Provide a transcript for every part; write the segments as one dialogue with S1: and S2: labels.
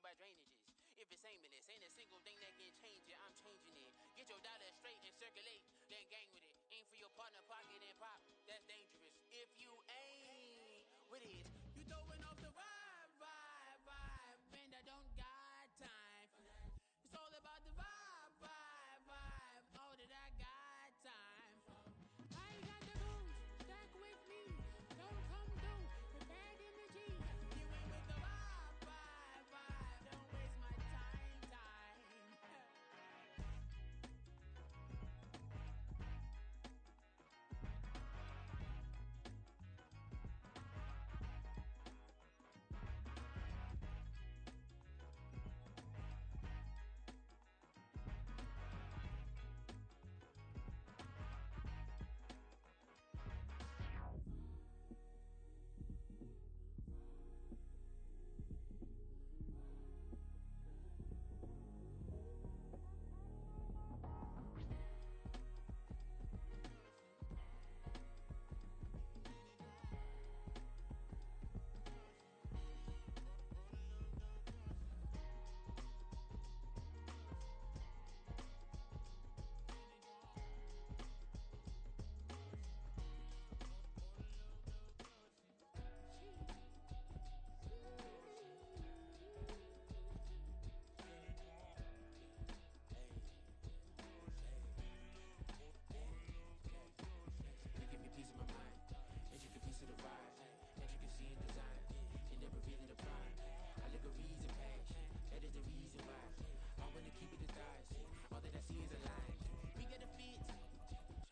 S1: by drainages. If it's aimless, ain't a single thing that can change it. I'm changing it. Get your dollar straight and circulate, then gang with it. Aim for your partner, pocket and pop. That's dangerous. If you ain't with it, you throwing off the vibe, and I don't got time for that. It's all about the vibe. All that I got time for. I got the booze, stack with me. Don't come through with bad energy. You ain't with the vibe. Don't waste my time.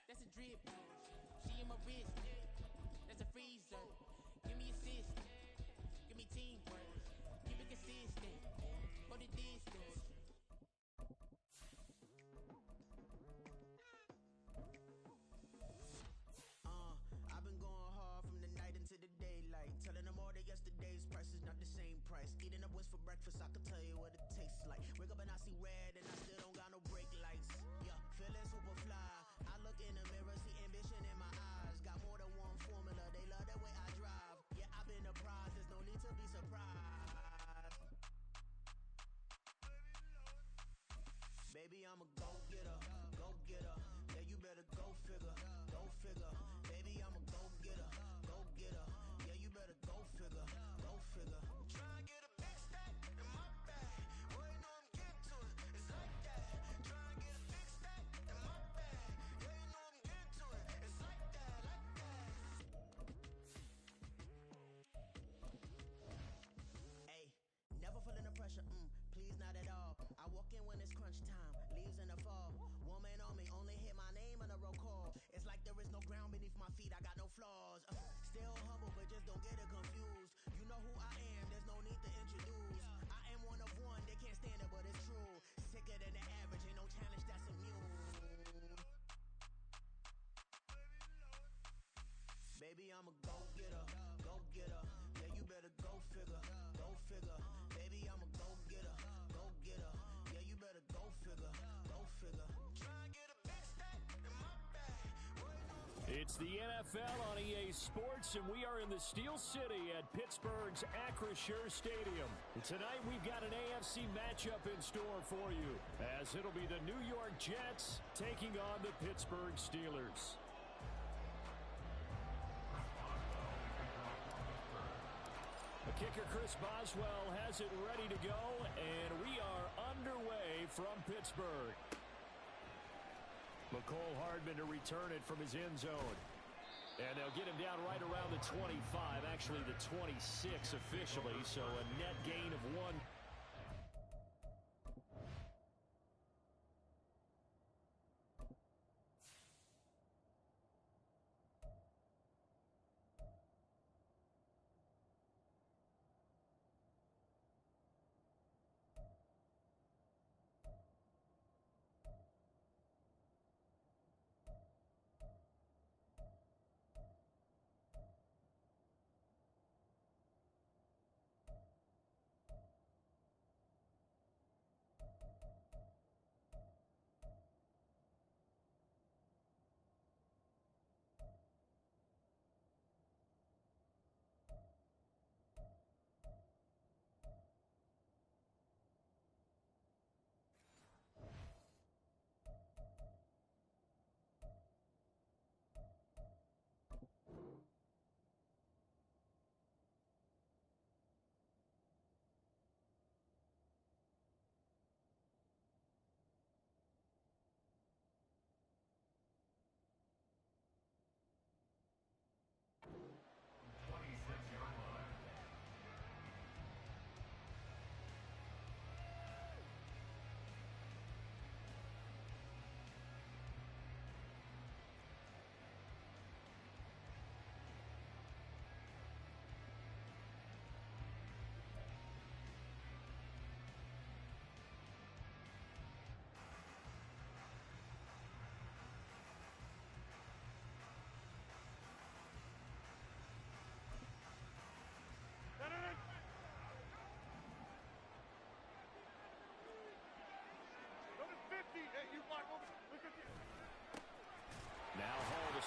S1: That's a drip. She in my wrist. That's a freezer. Give me assist. Give me teamwork. Keep it consistent. Go the distance. I've been going hard from the night into the daylight. Telling them all that yesterday's price is not the same price. Eating up what's for breakfast, I can tell you what it tastes like. Wake up and I see red and I still don't got no brake lights. Yeah, feeling super fly. I look in the mirror, see ambition in my eyes. Got more than one formula, they love the way I drive. Yeah, I've been a prize, there's no need to be surprised. Baby, I'm a go-getter, go-getter. Yeah, you better go figure, go figure. Baby, I'm a go-getter, go-getter. Yeah, you better go figure, go figure. Try and get a big stack in my bag. Boy, you know I'm getting to it, it's like that. Try and get a big stack in my bag. Yeah, you know I'm getting to it, it's like that, like that. Hey, never feeling the pressure, please not at all. I walk in when it's crunch time, leaves in the fall. Woman on me, only hit my name on a roll call. It's like there is no ground beneath my feet, I got no flaws. Still humble, but just don't get it confused. You know who I am, there's no need to introduce. I am one of one, they can't stand it, but it's true. Sicker than the average, ain't no challenge that's immune. Baby, I'm a go-getter, go-getter. Yeah, you better go figure, go figure. Baby, I'm a go-getter, go-getter. Yeah, you better go figure, go figure. Try and get a big stack in my bag.
S2: It's the NFL on EA Sports, and we are in the Steel City at Pittsburgh's Acrisure Stadium. And tonight we've got an AFC matchup in store for you, as it'll be the New York Jets taking on the Pittsburgh Steelers. The kicker, Chris Boswell, has it ready to go, and we are underway from Pittsburgh. McCole Hardman to return it from his end zone. And they'll get him down right around the 25, actually the 26 officially, so a net gain of 1.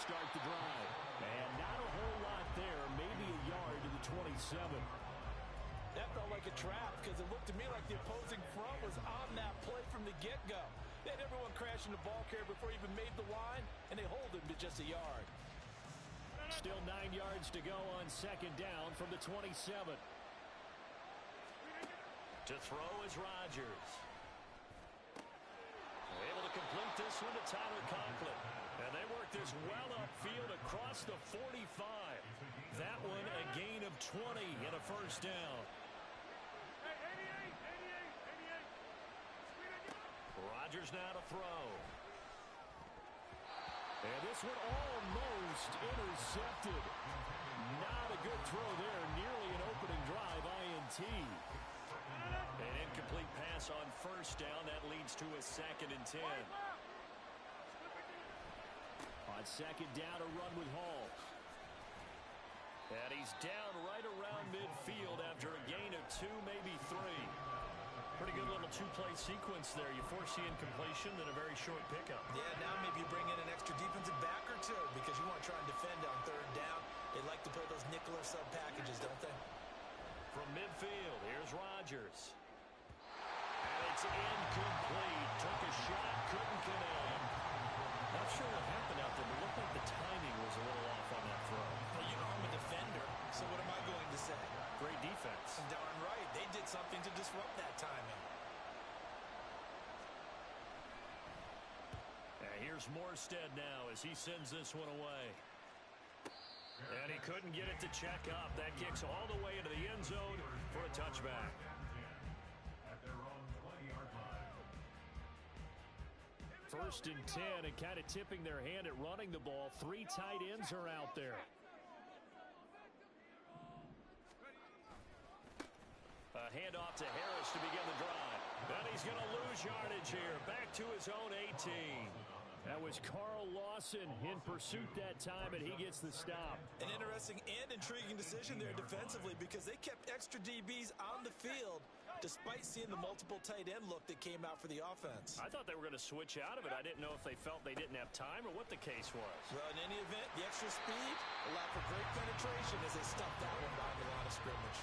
S2: start the drive. And not a whole lot there, maybe a yard to the 27.
S3: That felt like a trap because it looked to me like the opposing front was on that play from the get-go. They had everyone crashing the ball carrier before he even made the line, and they hold him to just a yard.
S2: Still 9 yards to go on second down from the 27. To throw is Rodgers. Able to complete this one to Tyler Conklin. And they work this well upfield across the 45. That one a gain of 20 and a first down. Rodgers now to throw. And this one almost intercepted. Not a good throw there. Nearly an opening drive INT. An incomplete pass on first down. That leads to a 2nd and 10. On second down, a run with Hall. And he's down right around midfield after a gain of 2, maybe 3. Pretty good little two-play sequence there. You force the incompletion, then a very short pickup.
S3: Yeah, now maybe you bring in an extra defensive back or two because you want to try and defend on third down. They like to play those nickel or sub packages, don't they?
S2: From midfield, here's Rodgers. And it's incomplete. Took a shot, couldn't connect. Not sure what happened out there, but it looked like the timing was a little off on that throw.
S3: Well, you know I'm a defender, so what am I going to say?
S2: Great defense.
S3: Darn right. They did something to disrupt that timing.
S2: And here's Morstead now as he sends this one away. And he couldn't get it to check up. That kicks all the way into the end zone for a touchback. First and 10 and kind of tipping their hand at running the ball. 3 tight ends are out there. A handoff to Harris to begin the drive. And he's going to lose yardage here. Back to his own 18. That was Carl Lawson in pursuit that time, and he gets the stop.
S3: An interesting and intriguing decision there defensively because they kept extra DBs on the field despite seeing the multiple tight end look that came out for the offense.
S2: I thought they were going to switch out of it. I didn't know if they felt they didn't have time or what the case was.
S3: Well, in any event, the extra speed allowed for great penetration as they stuffed that one behind the line of scrimmage.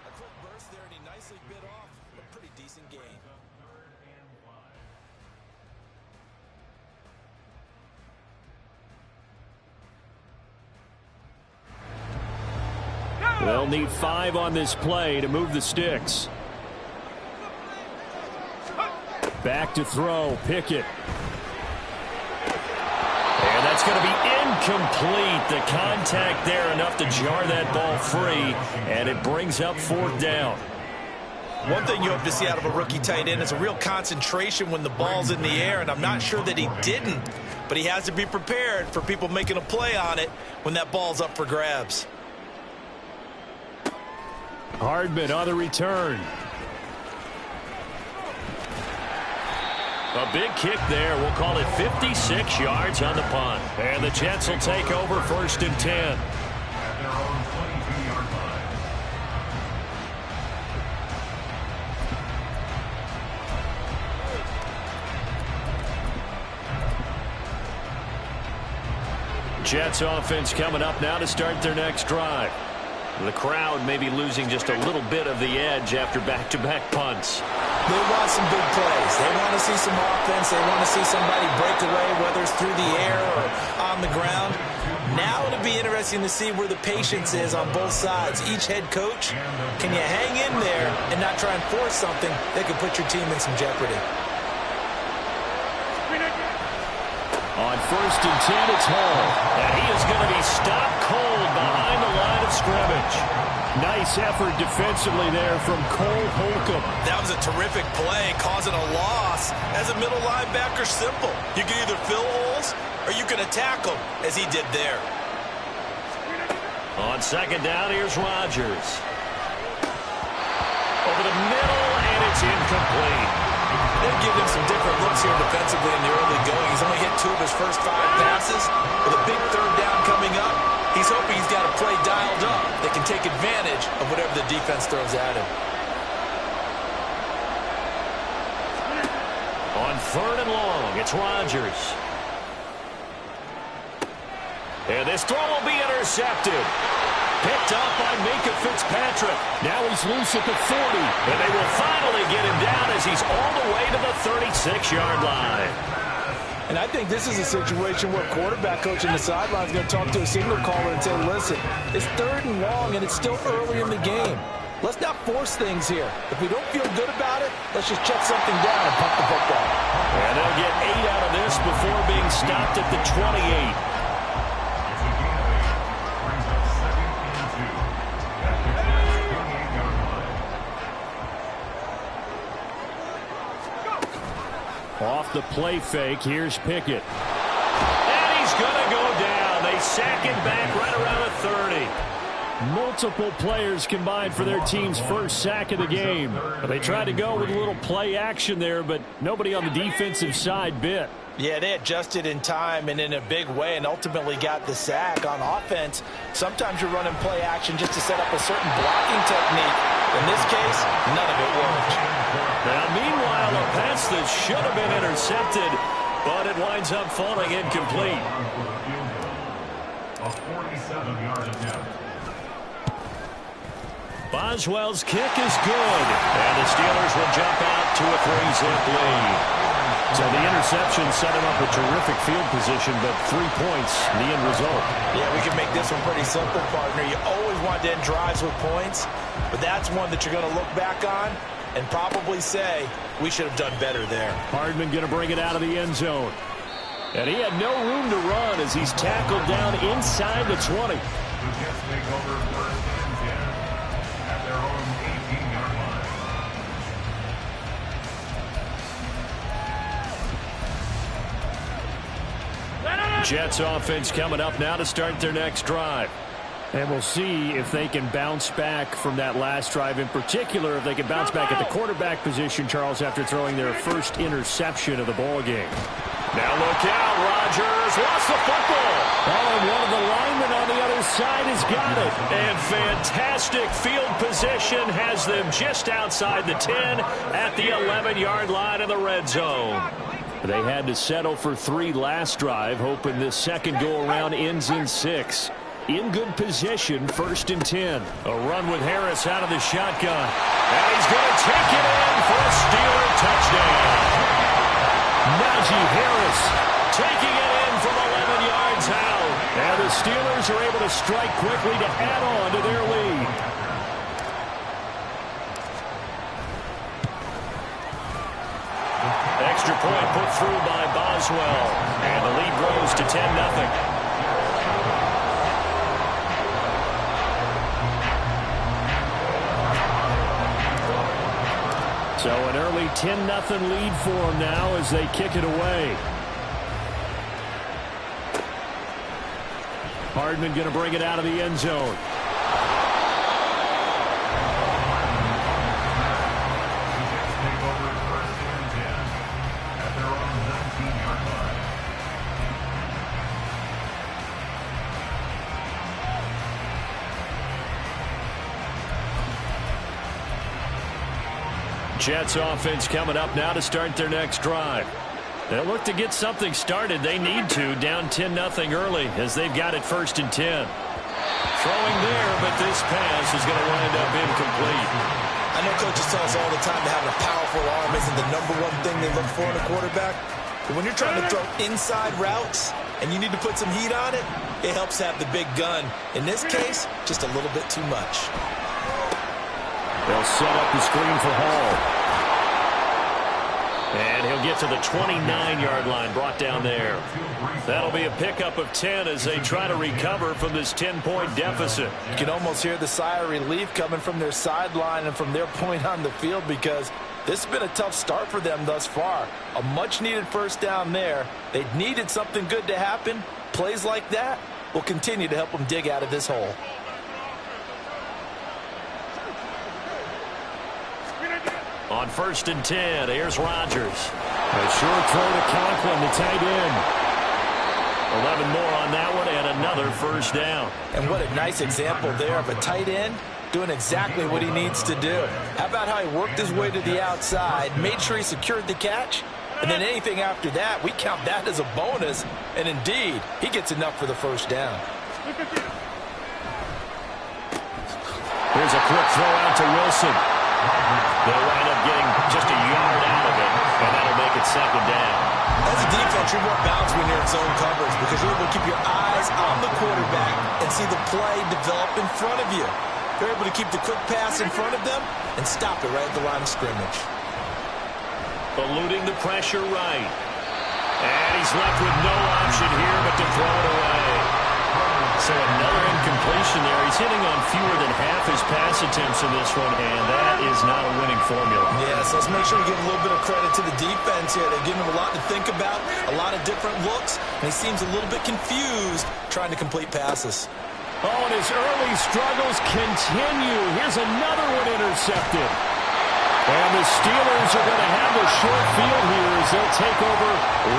S3: A quick burst there, and he nicely bit off a pretty decent gain.
S2: They'll need 5 on this play to move the sticks. Back to throw, Pickett. And that's going to be incomplete. The contact there enough to jar that ball free, and it brings up 4th down.
S3: One thing you hope to see out of a rookie tight end is a real concentration when the ball's in the air, and I'm not sure that he didn't, but he has to be prepared for people making a play on it when that ball's up for grabs.
S2: Hardman on the return. A big kick there. We'll call it 56 yards on the punt. And the Jets will take over 1st and 10. Jets offense coming up now to start their next drive. The crowd may be losing just a little bit of the edge after back-to-back punts.
S3: They want some big plays. They want to see some offense. They want to see somebody break away, whether it's through the air or on the ground. Now it'll be interesting to see where the patience is on both sides. Each head coach, can you hang in there and not try and force something that could put your team in some jeopardy?
S2: On 1st and 10, it's Hall. And he is going to be stopped cold behind the line of scrimmage. Nice effort defensively there from Cole Holcomb.
S3: That was a terrific play, causing a loss. As a middle linebacker, simple. You can either fill holes or you can attack them, as he did there.
S2: On 2nd down, here's Rodgers. Over the middle, and it's incomplete.
S3: They've given him some different looks here defensively in the early going. He's only hit 2 of his first 5 passes. With a big 3rd down coming up, he's hoping he's got a play dialed up that can take advantage of whatever the defense throws at him.
S2: On 3rd and long, it's Rodgers. And this throw will be intercepted. Picked up by Minka Fitzpatrick. Now he's loose at the 40. And they will finally get him down as he's all the way to the 36-yard line.
S3: And I think this is a situation where quarterback coach in the sideline is going to talk to a signal caller and say, listen, it's 3rd and long and it's still early in the game. Let's not force things here. If we don't feel good about it, let's just check something down and punt the football.
S2: And they'll get 8 out of this before being stopped at the 28. Off the play fake, here's Pickett. And he's going to go down. They sack him back right around the 30. Multiple players combined for their team's first sack of the game. They tried to go with a little play action there, but nobody on the defensive side bit.
S3: Yeah, they adjusted in time and in a big way and ultimately got the sack. On offense, sometimes you're running play action just to set up a certain blocking technique. In this case, none of it worked.
S2: Now, meanwhile, a pass that should have been intercepted, but it winds up falling incomplete.
S4: A 47-yard attempt.
S2: Boswell's kick is good, and the Steelers will jump out to a 3-zip lead. So the interception set him up a terrific field position, but 3 points, the end result.
S3: Yeah, we can make this one pretty simple, partner. You always want to end drives with points, but that's one that you're going to look back on and probably say, we should have done better there.
S2: Hardman going to bring it out of the end zone. And he had no room to run as he's tackled down inside the 20.
S4: The Jets take over 1st and 10 at their own 18-yard line.
S2: Jets offense coming up now to start their next drive. And we'll see if they can bounce back from that last drive, in particular if they can bounce back at the quarterback position, Charles, after throwing their first interception of the ball game. Now look out, Rodgers lost the football. Oh, and one of the linemen on the other side has got it. And fantastic field position has them just outside the 10 at the 11-yard line in the red zone. They had to settle for 3 last drive, hoping this second go-around ends in 6. In good position, 1st and 10. A run with Harris out of the shotgun. And he's going to take it in for a Steeler touchdown. Najee Harris taking it in from 11 yards out. And the Steelers are able to strike quickly to add on to their lead. Extra point put through by Boswell. And the lead grows to 10-0. So an early 10-0 lead for them now as they kick it away. Hardman going to bring it out of the end zone. Jets offense coming up now to start their next drive. They'll look to get something started. They need to, down 10-0 early as they've got it 1st and 10. Throwing there, but this pass is going to wind up incomplete.
S3: I know coaches tell us all the time that having a powerful arm isn't the #1 thing they look for in a quarterback. But when you're trying to throw inside routes and you need to put some heat on it, it helps have the big gun. In this case, just a little bit too much.
S2: They'll set up the screen for Hall. And he'll get to the 29-yard line, brought down there. That'll be a pickup of 10 as they try to recover from this 10-point deficit.
S3: You can almost hear the sigh of relief coming from their sideline and from their point on the field because this has been a tough start for them thus far. A much-needed first down there. They needed something good to happen. Plays like that will continue to help them dig out of this hole.
S2: On 1st and 10, here's Rodgers. A short throw to Conklin, the tight end. 11 more on that one, and another first down.
S3: And what a nice example there of a tight end doing exactly what he needs to do. How about how he worked his way to the outside, made sure he secured the catch, And then anything after that, we count that as a bonus. And indeed, he gets enough for the first down.
S2: Here's a quick throw out to Wilson. They'll wind up getting just a yard out of it, and that'll make it second down.
S3: As a defense, you're more balanced when you're in zone coverage because you're able to keep your eyes on the quarterback and see the play develop in front of you. You're able to keep the quick pass in front of them and stop it right at the line of scrimmage.
S2: Eluding the pressure right. And he's left with no option here but to throw it away. So another incompletion there. He's hitting on fewer than half his pass attempts in this one, and that is not a winning formula.
S3: Yes, let's make sure we give a little bit of credit to the defense here. They've given him a lot to think about, a lot of different looks, and he seems a little bit confused trying to complete passes.
S2: Oh, and his early struggles continue. Here's another one intercepted. And the Steelers are going to have the short field here as they'll take over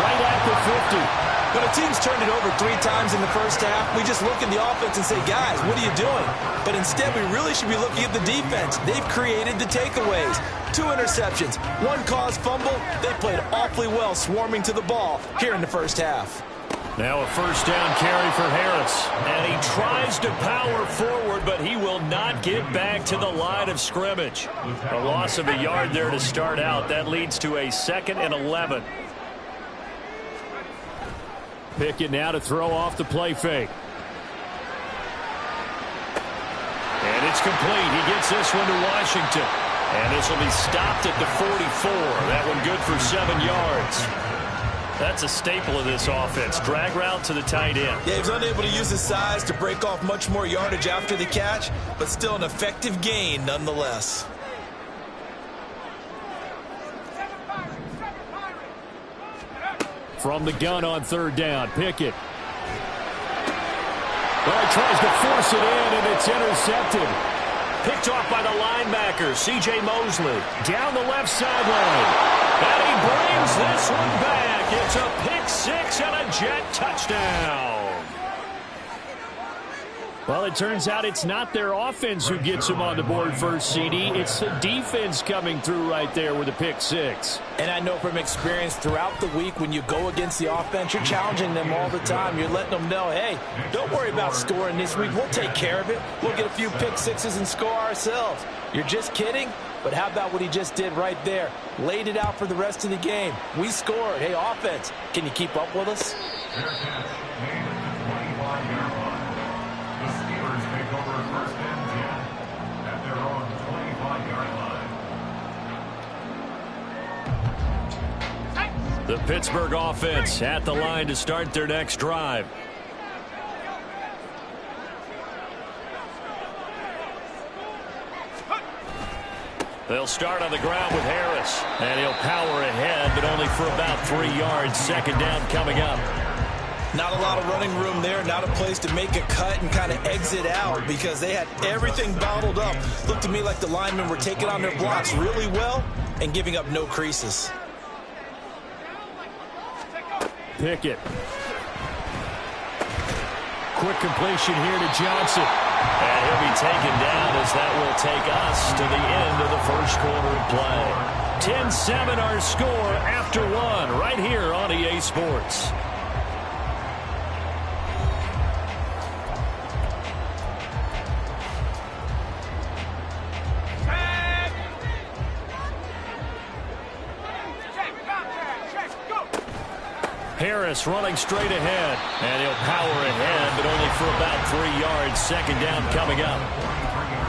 S2: right at the 50.
S3: When a team's turned it over 3 times in the first half, we just look at the offense and say, guys, what are you doing? But instead, we really should be looking at the defense. They've created the takeaways. 2 interceptions, 1 caused fumble. They played awfully well swarming to the ball here in the first half.
S2: Now a first down carry for Harris. And he tries to power forward, but he will not get back to the line of scrimmage. A loss of a yard there to start out. That leads to a 2nd and 11. Pickett now to throw off the play fake. And it's complete. He gets this one to Washington. And this will be stopped at the 44. That one good for 7 yards. That's a staple of this offense. Drag route to the tight end.
S3: Yeah, he was unable to use his size to break off much more yardage after the catch, but still an effective gain nonetheless.
S2: From the gun on 3rd down, Pickett. Well, he tries to force it in, and it's intercepted. Picked off by the linebacker, C.J. Mosley. Down the left sideline. And he brings this one back. It's a pick 6 and a Jet touchdown. Well, it turns out it's not their offense who gets them on the board first, CD. It's the defense coming through right there with a pick 6.
S3: And I know from experience throughout the week when you go against the offense, you're challenging them all the time. You're letting them know, hey, don't worry about scoring this week. We'll take care of it. We'll get a few pick 6s and score ourselves. You're just kidding? But how about what he just did right there? Laid it out for the rest of the game. We scored. Hey, offense, can you keep up with us?
S2: The Pittsburgh offense at the line to start their next drive. They'll start on the ground with Harris. And he'll power ahead, but only for about 3 yards. 2nd down coming up.
S3: Not a lot of running room there, not a place to make a cut and kind of exit out because they had everything bottled up. Looked to me like the linemen were taking on their blocks really well and giving up no creases.
S2: Pickett. Quick completion here to Johnson. And he'll be taken down as that will take us to the end of the first quarter of play. 10-7 our score after 1 right here on EA Sports. Harris running straight ahead, and he'll power ahead, but only for about 3 yards. 2nd down coming up.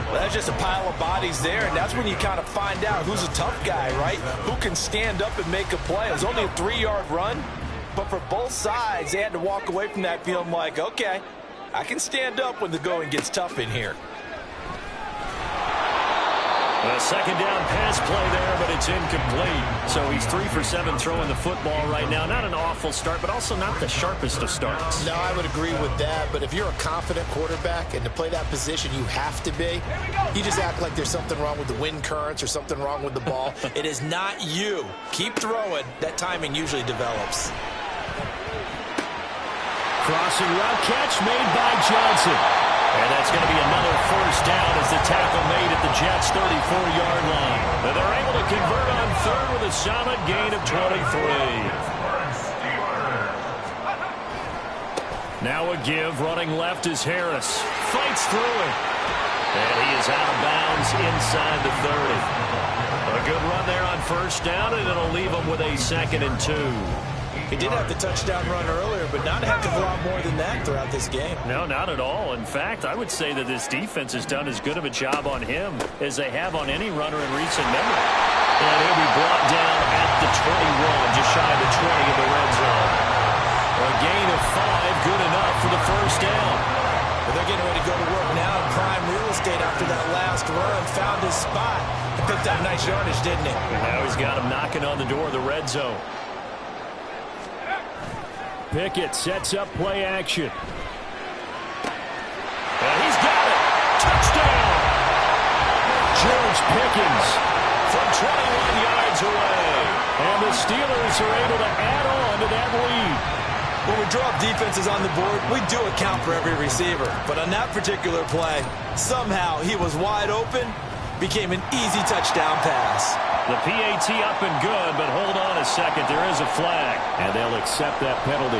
S3: Well, that's just a pile of bodies there, and that's when you kind of find out who's a tough guy, right? Who can stand up and make a play. It was only a 3-yard run, but for both sides, they had to walk away from that feeling like, okay, I can stand up when the going gets tough in here.
S2: A 2nd down pass play there, but it's incomplete. So he's 3 for 7 throwing the football right now. Not an awful start, but also not the sharpest of starts.
S5: No, I would agree with that. But if you're a confident quarterback and to play that position, you have to be. You just act like there's something wrong with the wind currents or something wrong with the ball.
S3: It is not you. Keep throwing. That timing usually develops.
S2: Crossing route catch made by Johnson. And that's going to be another first down as the tackle made at the Jets' 34-yard line. And they're able to convert on third with a solid gain of 23. Now a give, running left is Harris. Fights through it. And he is out of bounds inside the 30. A good run there on first down, and it'll leave him with a 2nd and 2.
S5: He did have the touchdown run earlier, but not a heck of a lot more than that throughout this game.
S2: No, not at all. In fact, I would say that this defense has done as good of a job on him as they have on any runner in recent memory. And he'll be brought down at the 21, just shy of the 20 in the red zone. A gain of 5, good enough for the first down.
S5: Well, they're getting ready to go to work now in prime real estate after that last run. Found his spot. He picked up nice yardage, didn't he?
S2: And now he's got him knocking on the door of the red zone. Pickett sets up play action. And he's got it. Touchdown. George Pickens from 21 yards away. And the Steelers are able to add on to that lead.
S5: When we drop defenses on the board, we do account for every receiver. But on that particular play, somehow he was wide open, became an easy touchdown pass.
S2: The PAT up and good, but hold on a second. There is a flag. And they'll accept that penalty.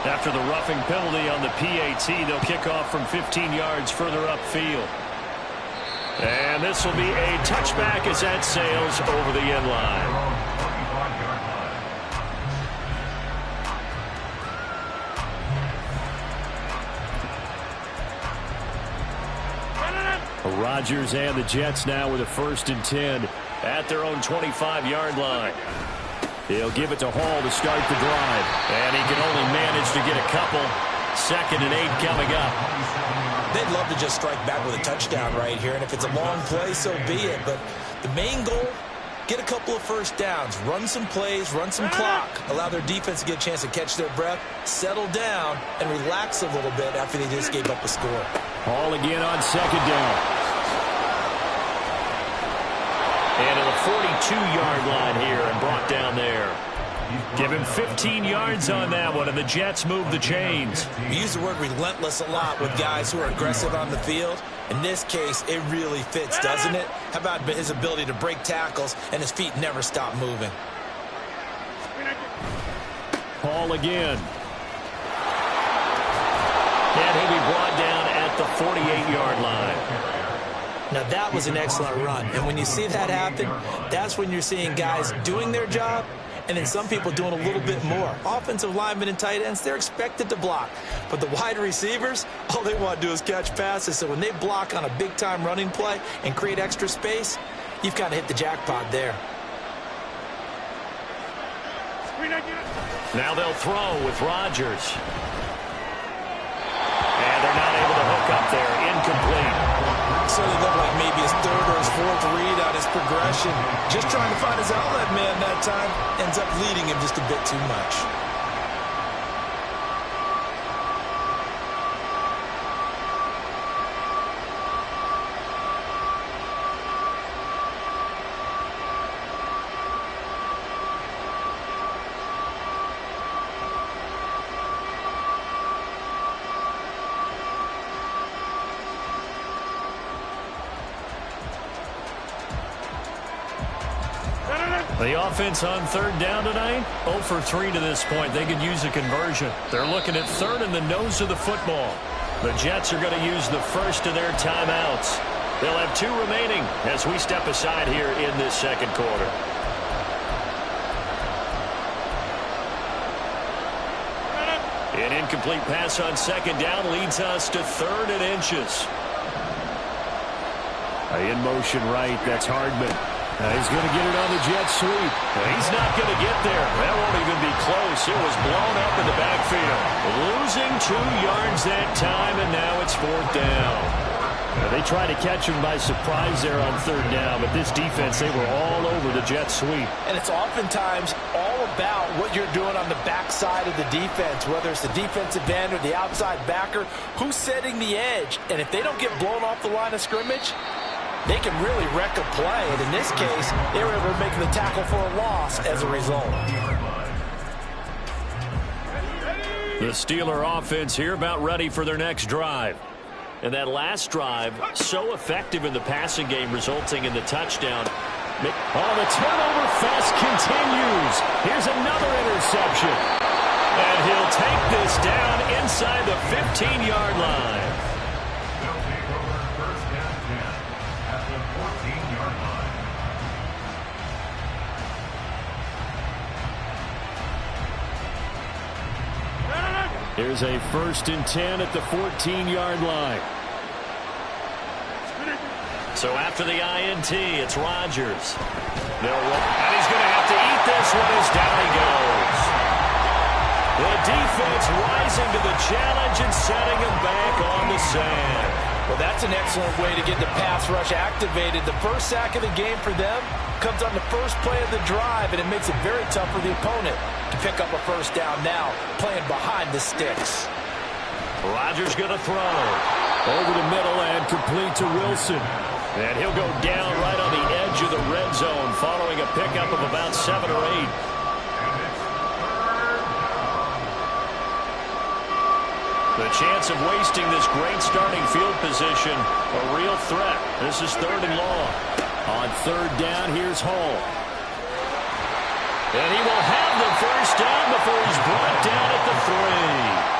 S2: After the roughing penalty on the PAT, they'll kick off from 15 yards further upfield. And this will be a touchback as that sails over the end line. Rodgers and the Jets now with a 1st and 10 at their own 25-yard line. He'll give it to Hall to start the drive. And he can only manage to get a couple. 2nd and 8 coming up.
S5: They'd love to just strike back with a touchdown right here. And if it's a long play, so be it. But the main goal, get a couple of first downs. Run some plays, run some clock. Allow their defense to get a chance to catch their breath, settle down, and relax a little bit after they just gave up a score.
S2: Hall again on 2nd down. And at the 42-yard line here and brought down there. Give him 15 yards on that one, and the Jets move the chains.
S5: We use the word relentless a lot with guys who are aggressive on the field. In this case, it really fits, doesn't it? How about his ability to break tackles and his feet never stop moving?
S2: Hall again. And he'll be brought down at the 48-yard line.
S5: Now, that was an excellent run. And when you see that happen, that's when you're seeing guys doing their job and then some people doing a little bit more. Offensive linemen and tight ends, they're expected to block. But the wide receivers, all they want to do is catch passes. So when they block on a big-time running play and create extra space, you've kind of hit the jackpot there.
S2: Now they'll throw with Rodgers. And they're not able to hook up there. Incomplete.
S5: Certainly looked like maybe his 3rd or his 4th read on his progression. Just trying to find his outlet man that time. Ends up leading him just a bit too much.
S2: The offense on 3rd down tonight, 0 for 3 to this point. They could use a conversion. They're looking at 3rd and the nose of the football. The Jets are going to use the first of their timeouts. They'll have 2 remaining as we step aside here in this 2nd quarter. An incomplete pass on 2nd down leads us to 3rd and inches. In motion right, that's Hardman. He's going to get it on the jet sweep. He's not going to get there. That won't even be close. It was blown up in the backfield. Losing 2 yards that time, and now it's 4th down. They tried to catch him by surprise there on 3rd down, but this defense, they were all over the jet sweep.
S5: And it's oftentimes all about what you're doing on the backside of the defense, whether it's the defensive end or the outside backer, who's setting the edge. And if they don't get blown off the line of scrimmage, they can really wreck a play. And in this case, they were able to make the tackle for a loss as a result.
S2: The Steeler offense here about ready for their next drive. And that last drive, so effective in the passing game, resulting in the touchdown. Oh, the turnover fest continues. Here's another interception. And he'll take this down inside the 15-yard line.
S4: They'll take over first and 10 at the 14-yard line.
S2: Here's a 1st and 10 at the 14-yard line. So after the INT, it's Rodgers. And he's going to have to eat this one as down he goes. The defense rising to the challenge and setting him back on the sand.
S5: Well, that's an excellent way to get the pass rush activated. The first sack of the game for them comes on the first play of the drive, and it makes it very tough for the opponent to pick up a first down now, playing behind the sticks.
S2: Rodgers going to throw. Over the middle and complete to Wilson. And he'll go down right on the edge of the red zone following a pickup of about 7 or 8. The chance of wasting this great starting field position, a real threat. This is 3rd and long. On 3rd down, here's Hall. And he will have the first down before he's brought down at the 3.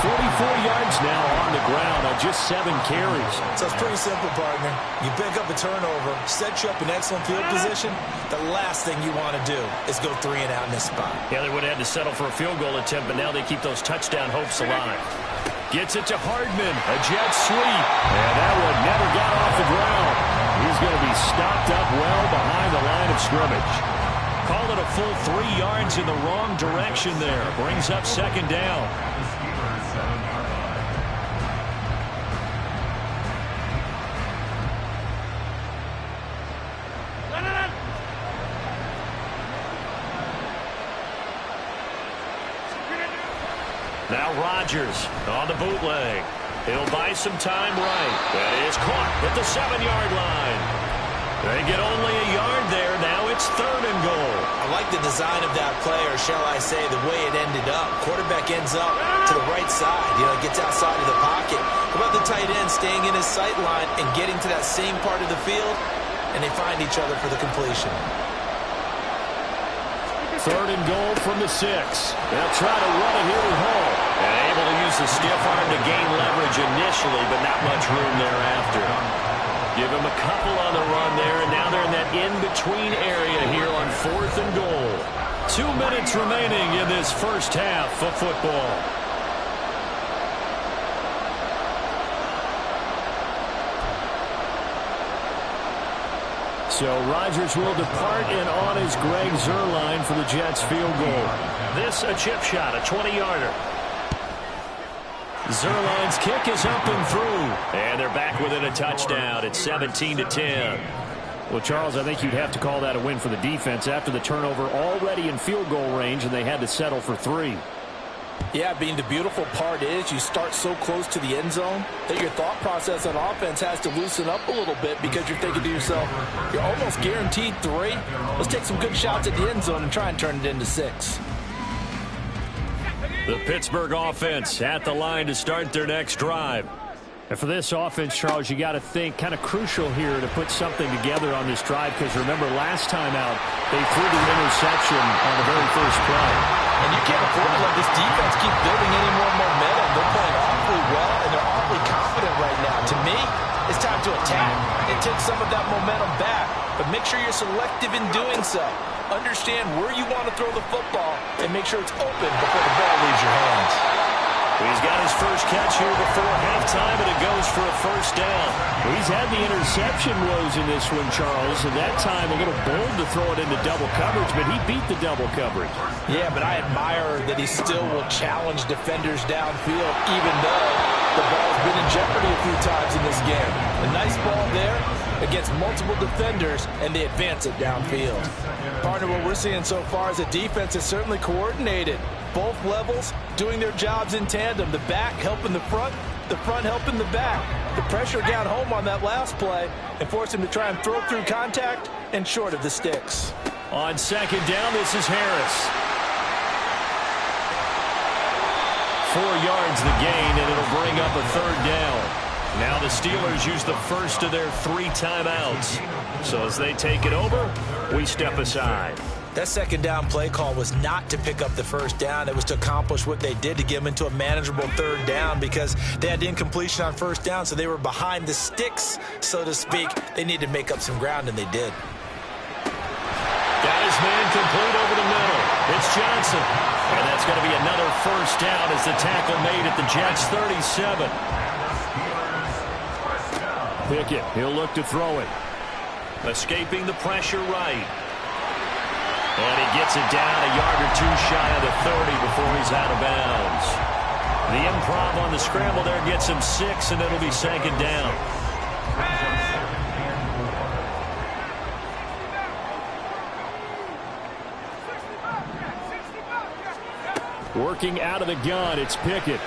S2: 44 yards now on the ground on just 7 carries.
S5: So it's pretty simple, partner. You pick up a turnover, set you up in excellent field position. The last thing you want to do is go 3 and out in this spot.
S2: Yeah, they would have had to settle for a field goal attempt, but now they keep those touchdown hopes alive. Gets it to Hardman, a jet sweep. And that one never got off the ground. He's going to be stopped up well behind the line of scrimmage. Call it a full 3 yards in the wrong direction there. Brings up 2nd down. Now Rodgers on the bootleg. He'll buy some time right. That is caught at the 7-yard line. They get only a yard there. Now it's 3rd and goal.
S5: I like the design of that play, or shall I say the way it ended up. Quarterback ends up to the right side. Gets outside of the pocket. How about the tight end staying in his sight line and getting to that same part of the field, and they find each other for the completion.
S2: 3rd and goal from the 6. They'll try to run it here with Hall. And able to use the stiff arm to gain leverage initially, but not much room thereafter. Give him a couple on the run there, and now they're in that in-between area here on 4th and goal. 2 minutes remaining in this first half of football. So Rodgers will depart, and on is Greg Zuerlein for the Jets field goal. This a chip shot, a 20-yarder. Zuerlein's kick is up and through. And they're back within a touchdown. It's 17-10. Well, Charles, I think you'd have to call that a win for the defense after the turnover already in field goal range, and they had to settle for 3.
S5: Yeah, Bean, the beautiful part is you start so close to the end zone that your thought process on offense has to loosen up a little bit because you're thinking to yourself, you're almost guaranteed 3. Let's take some good shots at the end zone and try and turn it into 6.
S2: The Pittsburgh offense at the line to start their next drive. And for this offense, Charles, you got to think kind of crucial here to put something together on this drive because remember last time out they threw the interception on the very first play.
S5: And you can't afford to let this defense keep building any more momentum. They're playing awfully well, and they're awfully confident right now. To me, it's time to attack and take some of that momentum back. But make sure you're selective in doing so. Understand where you want to throw the football and make sure it's open before the ball leaves your hands.
S2: He's got his first catch here before halftime, and it goes for a first down. He's had the interception woes in this one, Charles, and that time a little bold to throw it into double coverage, but he beat the double coverage.
S5: Yeah, but I admire that he still will challenge defenders downfield, even though the ball's been in jeopardy a few times in this game. A nice ball there against multiple defenders, and they advance it downfield. Partner, what we're seeing so far is a defense is certainly coordinated. Both levels doing their jobs in tandem. The back helping the front helping the back. The pressure got home on that last play and forced him to try and throw through contact and short of the sticks.
S2: On second down, this is Harris. 4 yards the gain, and it'll bring up a 3rd down. Now the Steelers use the first of their 3 timeouts. So as they take it over, we step aside.
S5: That 2nd down play call was not to pick up the 1st down. It was to accomplish what they did, to get them into a manageable 3rd down, because they had incompletion on 1st down, so they were behind the sticks, so to speak. They needed to make up some ground, and they did.
S2: Got his man complete over the middle. It's Johnson. And that's going to be another 1st down as the tackle made at the Jets' 37. Pickett, he'll look to throw it. Escaping the pressure right. And he gets it down a yard or 2 shy of the 30 before he's out of bounds. The improv on the scramble there gets him 6, and it'll be 2nd down. Working out of the gun, it's Pickett.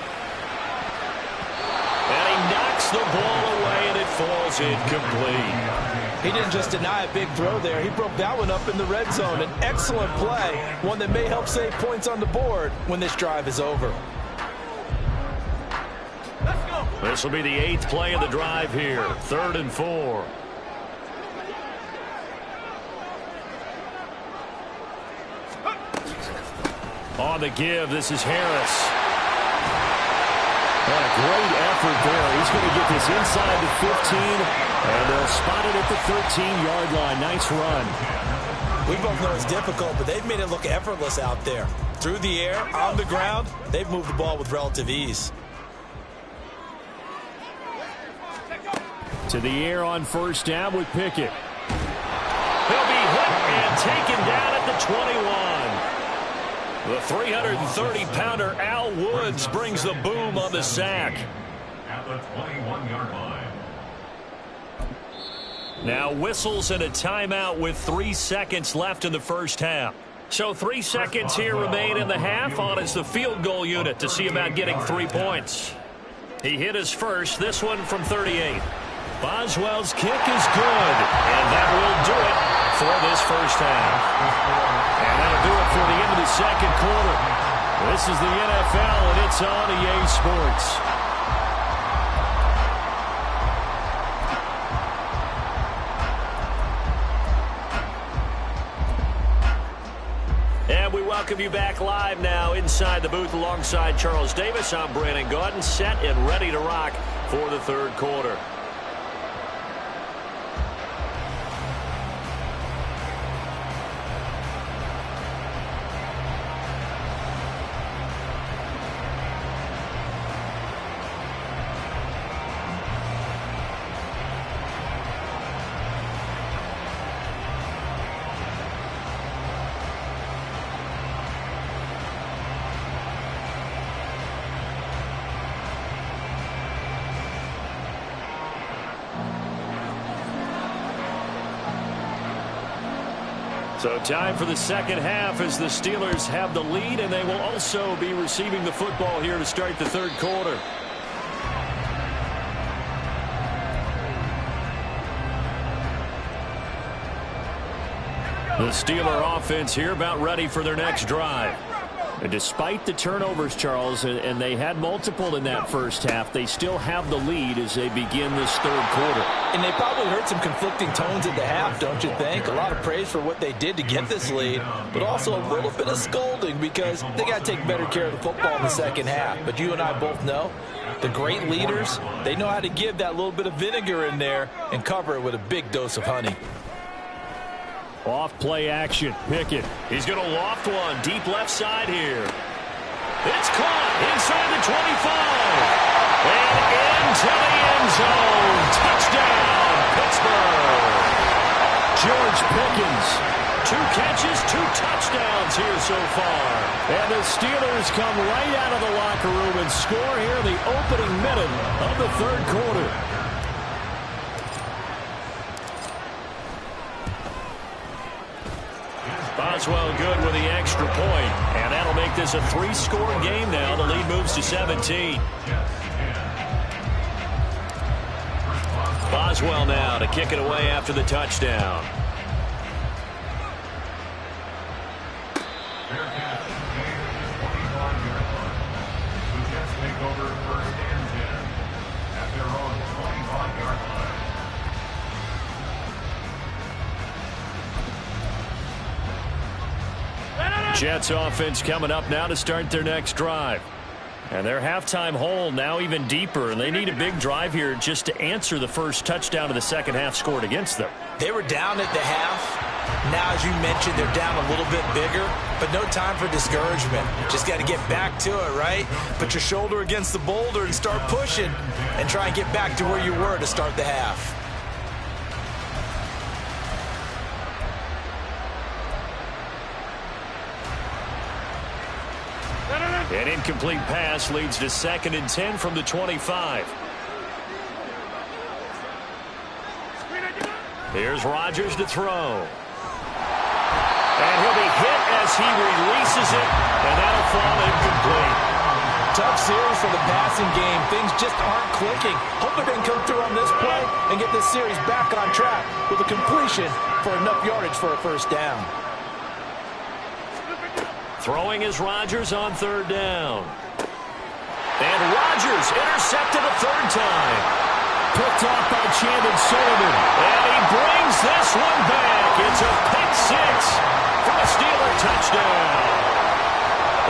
S2: And he knocks the ball away, and it falls incomplete.
S5: He didn't just deny a big throw there. He broke that one up in the red zone. An excellent play, one that may help save points on the board when this drive is over.
S2: This will be the 8th play of the drive here. 3rd and 4. On the give, this is Harris. What a great effort there. He's going to get this inside the 15, and they'll spot it at the 13-yard line. Nice run.
S5: We both know it's difficult, but they've made it look effortless out there. Through the air, on the ground, they've moved the ball with relative ease.
S2: To the air on 1st down with Pickett. He'll be hit and taken down at the 21. The 330-pounder Al Woods brings the boom on the sack.
S4: At the 21-yard line.
S2: Now whistles and a timeout with 3 seconds left in the 1st half. So 3 seconds here remain in the half on as the field goal unit to see about getting 3 points. He hit his first, this one from 38. Boswell's kick is good, and that will do it for this 1st half. And that'll do it for the end of the 2nd quarter. This is the NFL, and it's on EA Sports. And we welcome you back live now inside the booth alongside Charles Davis. I'm Brandon Gaudin, set and ready to rock for the 3rd quarter. So time for the 2nd half as the Steelers have the lead, and they will also be receiving the football here to start the 3rd quarter. The Steeler offense here about ready for their next drive. And despite the turnovers, Charles, and they had multiple in that 1st half, they still have the lead as they begin this 3rd quarter.
S5: And they probably heard some conflicting tones at the half, don't you think? A lot of praise for what they did to get this lead, but also a little bit of scolding because they got to take better care of the football in the 2nd half. But you and I both know the great leaders, they know how to give that little bit of vinegar in there and cover it with a big dose of honey.
S2: Off play action. Pickett. He's going to loft one deep left side here. It's caught inside the 25. And into the end zone. Touchdown, Pittsburgh. George Pickens. 2 catches, 2 touchdowns here so far. And the Steelers come right out of the locker room and score here in the opening minute of the 3rd quarter. Boswell good with the extra point, and that'll make this a 3-score game now. The lead moves to 17. Boswell now to kick it away after the touchdown. Jets offense coming up now to start their next drive. And their halftime hole now even deeper, and they need a big drive here just to answer the first touchdown of the second half scored against them.
S5: They were down at the half. Now, as you mentioned, they're down a little bit bigger, but no time for discouragement. Just got to get back to it, right? Put your shoulder against the boulder and start pushing and try and get back to where you were to start the half.
S2: An incomplete pass leads to 2nd and 10 from the 25. Here's Rodgers to throw. And he'll be hit as he releases it, and that'll fall incomplete.
S5: Tough series for the passing game. Things just aren't clicking. Hope they can come through on this play and get this series back on track with a completion for enough yardage for a first down.
S2: Throwing is Rodgers on 3rd down. And Rodgers intercepted a 3rd time. Picked off by Chandon Sullivan. And he brings this one back. It's a pick 6 for a Steeler touchdown.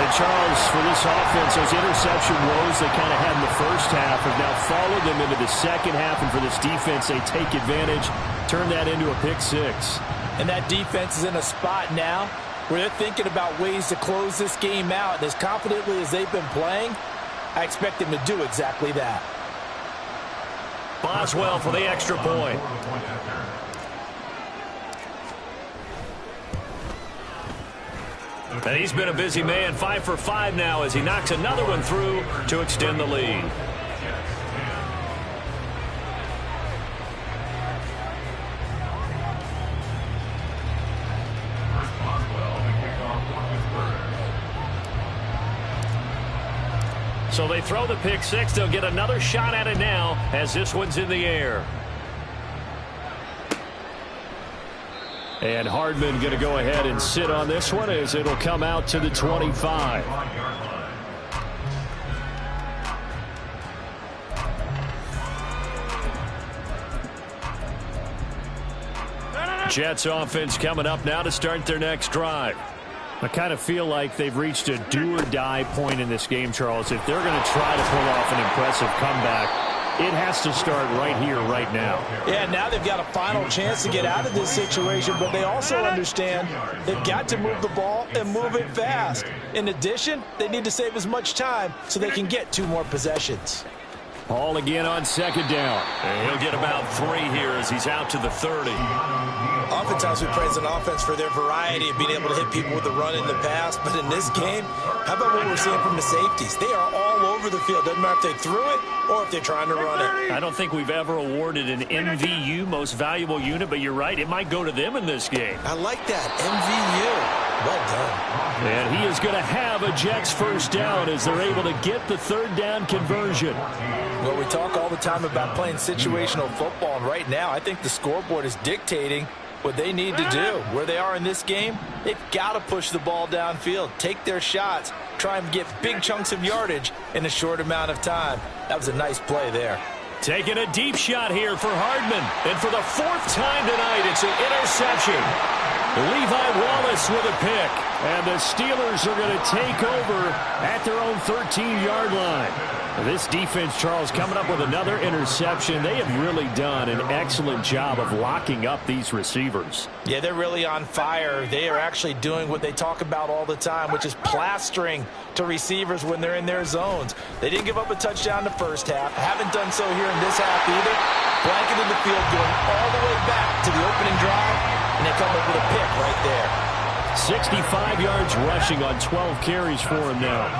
S2: And Charles, for this offense, those interception woes they kind of had in the first half have now followed them into the second half. And for this defense, they take advantage, turn that into a pick 6.
S5: And that defense is in a spot now where they're thinking about ways to close this game out. And as confidently as they've been playing, I expect them to do exactly that.
S2: Boswell for the extra point. And he's been a busy man, 5 for 5 now as he knocks another one through to extend the lead. So they throw the pick 6. They'll get another shot at it now as this one's in the air. And Hardman going to go ahead and sit on this one as it'll come out to the 25. Jets offense coming up now to start their next drive. I kind of feel like they've reached a do-or-die point in this game, Charles. If they're going to try to pull off an impressive comeback, it has to start right here, right now.
S5: Yeah, now they've got a final chance to get out of this situation, but they also understand they've got to move the ball and move it fast. In addition, they need to save as much time so they can get 2 more possessions.
S2: Hall again on 2nd down. And he'll get about 3 here as he's out to the 30.
S5: Oftentimes we praise an offense for their variety of being able to hit people with the run in the pass, but in this game, how about what we're seeing from the safeties? They are all over the field. Doesn't matter if they threw it or if they're trying to run it.
S2: I don't think we've ever awarded an MVU, most valuable unit, but you're right, it might go to them in this game.
S5: I like that, MVU. Well done.
S2: And he is going to have a Jets first down as they're able to get the 3rd down conversion.
S5: Well, we talk all the time about playing situational football, and right now I think the scoreboard is dictating what they need to do. Where they are in this game, they've got to push the ball downfield, take their shots, try and get big chunks of yardage in a short amount of time. That was a nice play there.
S2: Taking a deep shot here for Hardman. And for the 4th time tonight, it's an interception. Levi Wallace with a pick. And the Steelers are going to take over at their own 13-yard line. This defense, Charles, coming up with another interception. They have really done an excellent job of locking up these receivers.
S5: Yeah, they're really on fire. They are actually doing what they talk about all the time, which is plastering to receivers when they're in their zones. They didn't give up a touchdown in the first half. Haven't done so here in this half either. Blanketed the field, going all the way back to the opening drive, and they come up with a pick right there.
S2: 65 yards rushing on 12 carries for him now.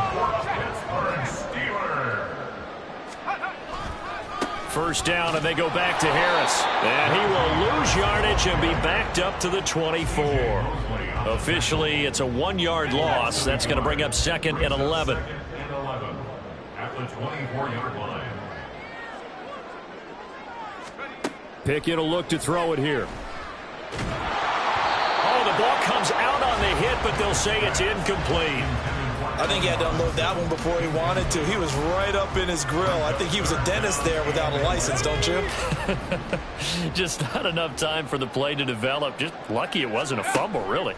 S2: First down, and they go back to Harris. And he will lose yardage and be backed up to the 24. Officially, it's a 1-yard loss. That's going to bring up 2nd and 11.
S4: At the 24-yard line.
S2: Pickett will look to throw it here. Oh, the ball comes out on the hit, but they'll say it's incomplete.
S5: I think he had to unload that one before he wanted to. He was right up in his grill. I think he was a dentist there without a license, don't you?
S2: Just not enough time for the play to develop. Just lucky it wasn't a fumble, really.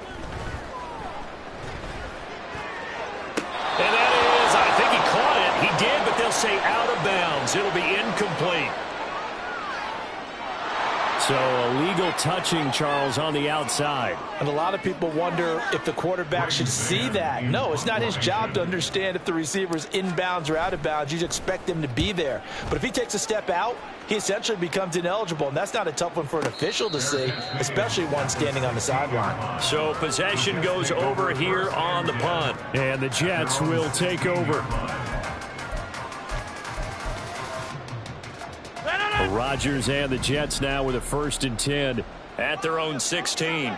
S2: So a legal touching, Charles, on the outside.
S5: And a lot of people wonder if the quarterback should see that. No, it's not his job to understand if the receiver is inbounds or out of bounds. You expect him to be there. But if he takes a step out, he essentially becomes ineligible. And that's not a tough one for an official to see, especially one standing on the sideline.
S2: So possession goes over here on the punt. And the Jets will take over. Rodgers and the Jets now with a 1st and 10 at their own 16.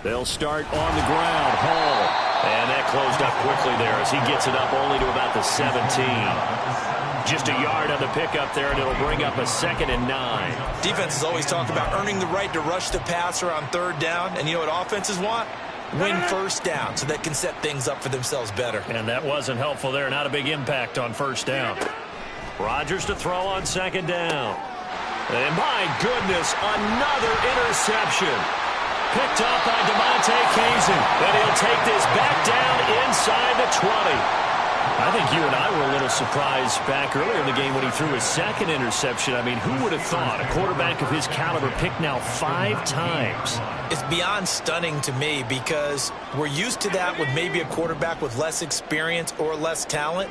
S2: They'll start on the ground. Hall. And that closed up quickly there as he gets it up only to about the 17. Just a yard on the pickup there, and it'll bring up a 2nd and 9.
S5: Defenses always talk about earning the right to rush the passer on 3rd down. And you know what offenses want? Win 1st down so they can set things up for themselves better.
S2: And that wasn't helpful there. Not a big impact on 1st down. Rodgers to throw on 2nd down. And my goodness, another interception. Picked up by DeMonte Kazin. And he'll take this back down inside the 20. I think you and I were a little surprised back earlier in the game when he threw his 2nd interception. I mean, who would have thought a quarterback of his caliber picked now 5 times?
S5: It's beyond stunning to me because we're used to that with maybe a quarterback with less experience or less talent.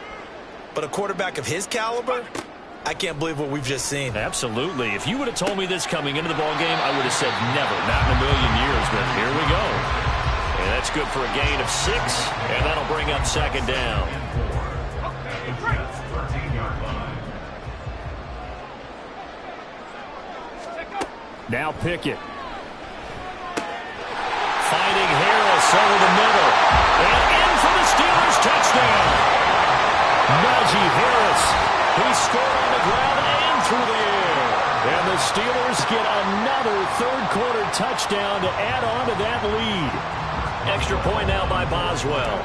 S5: But a quarterback of his caliber, I can't believe what we've just seen.
S2: Absolutely. If you would have told me this coming into the ballgame, I would have said never, not in a million years. But here we go. And that's good for a gain of 6, and that'll bring up 2nd down. Now Pickett. Finding Harris over the middle. And in for the Steelers touchdown. Najee Harris. He scored on the ground and through the air. And the Steelers get another 3rd quarter touchdown to add on to that lead. Extra point now by Boswell.